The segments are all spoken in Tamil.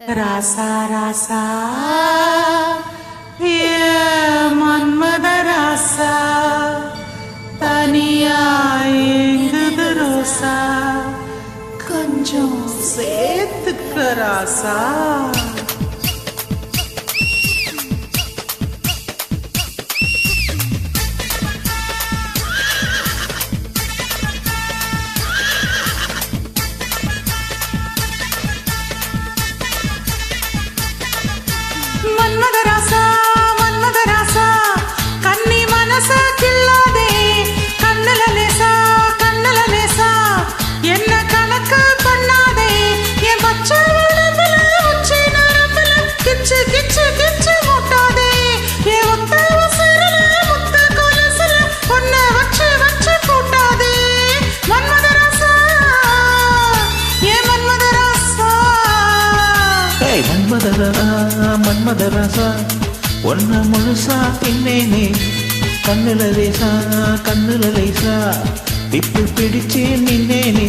ராசா ராசா மன்மத ராசா தனியா எங்குது ரோசா கொஞ்சம் சேர்த்துக்க ராசா. மன்மதராசா மன்மதராசா கண்ணி மனச கில்லாதே கண்ணல லேசா என்ன கணக்கு பண்ணாதே என் பச்சை உடம்புல உச்சி நரம்புல கிச்சு கிச்சு கிச்சு மூட்டாதே என் ஒத்த உசுருல முத்த கொலுசுல ஒன்ன வச்சு வச்சு கூட்டாதே மன்மதராசா ஏ மன்மதராசா. மன்மதராசா ஒன்ன முழுசா பின்னேனே கண்ணுல லேசா விப்பு பிடிச்சு நின்னேனே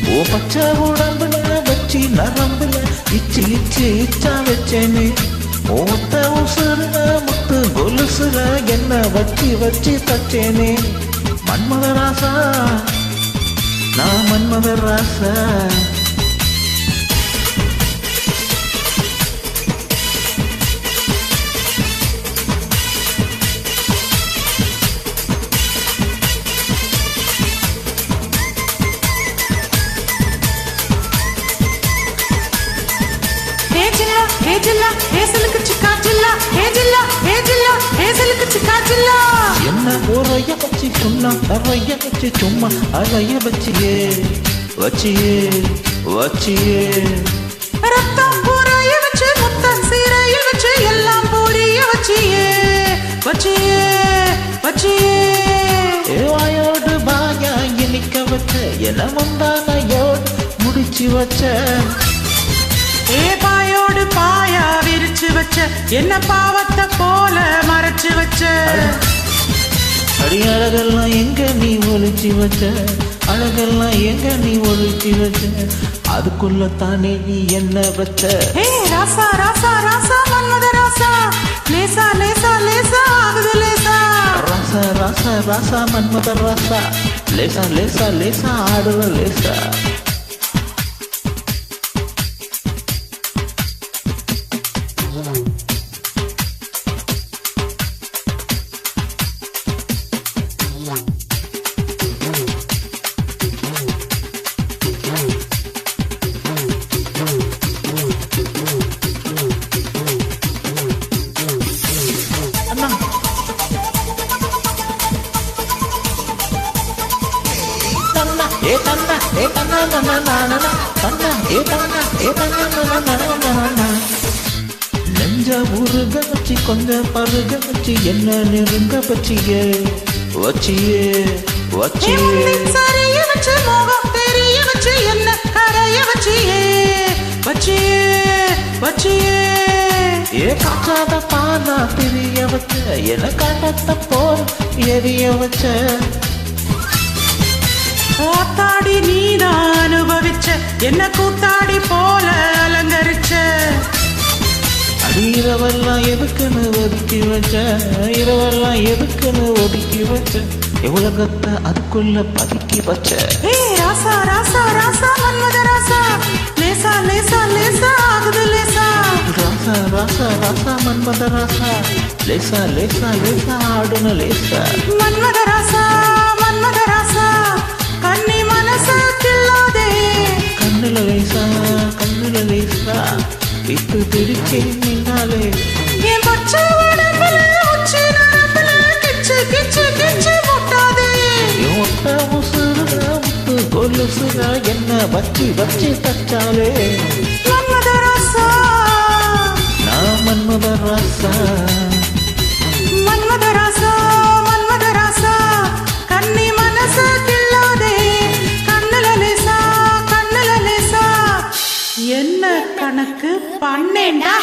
ஓ பச்சை உடம்புல வச்சு நரம்புல இச்சு இச்சு இச்சா வச்சேனே ஓத்த உசுருல முத்து கொலுசுல என்ன வச்சு வச்சு தச்சேனே மன்மதராசா நான் மன்மதராசா. என்ன ஊரைய வச்சு சொன்னா நிறைய வச்சு சும்மா அலைய வச்சியே ரத்தம் பூரைய வச்சு முத்தம் சீரைய வச்சு எல்லாம் பூரிய வச்சியே வாயோடு பாயா இனிக்க வச்ச என முந்தானையோடு முடிச்சு வச்ச பாயோடு பாயா விரிச்சு வச்ச என்ன பாவத்தை போல மறைச்சு வச்ச அடி அழகெல்லாம் எங்க நீ ஒழிச்சு வச்ச அதுக்குள்ள தானே நீ என்ன வச்ச. ராசா ராசா ராசா மன்மத ராசா லேசா ஆகுது லேசா. ராசா மன்மத ராசா லேசா ஆடுவ லேசா. நெஞ்ச உருக வச்சு கொஞ்சம் பருக வச்சு என்ன நெருங்க வச்சியே சரிய வச்சு மோகம் தெரிய வச்சு என்ன கரைய வச்சியே காக்காத பாலா தெரிய வச்ச என கண்டத்த போல் எரிய வச்ச கூத்தாடி நீதான் அனுபவிச்ச என்ன கூத்தாடி போல அலங்கரிச்ச இரவெல்லாம் எதுக்குன்னு ஒதுக்கி வச்ச உலகத்தை அதுக்குள்ள பதுக்கி வச்ச. ராசா ராசா ராசா மன்மத ராசா லேசா ஆகுது லேசா. ராசா மன்மத ராசா லேசா ஆடுன லேசா. மன்மத ராசா கண்ணி மனச கில்லாதே கண்ணுல லேசா விட்டு பிடிச்சு நின்னாலே என் பச்சை உடம்புல உச்சி நரம்புல கிச்சு முட்டாதே ஒட்ட உசுருல முத்து கொலுசுல என்ன வச்சு தச்சாலே மன்மத ராசா நான் மன்மத ராசா. மன்மத ராசா கண்ணி மனச கில்லாதே கண்ணுல லேசா என்ன கணக்கு பண்ணேண்டா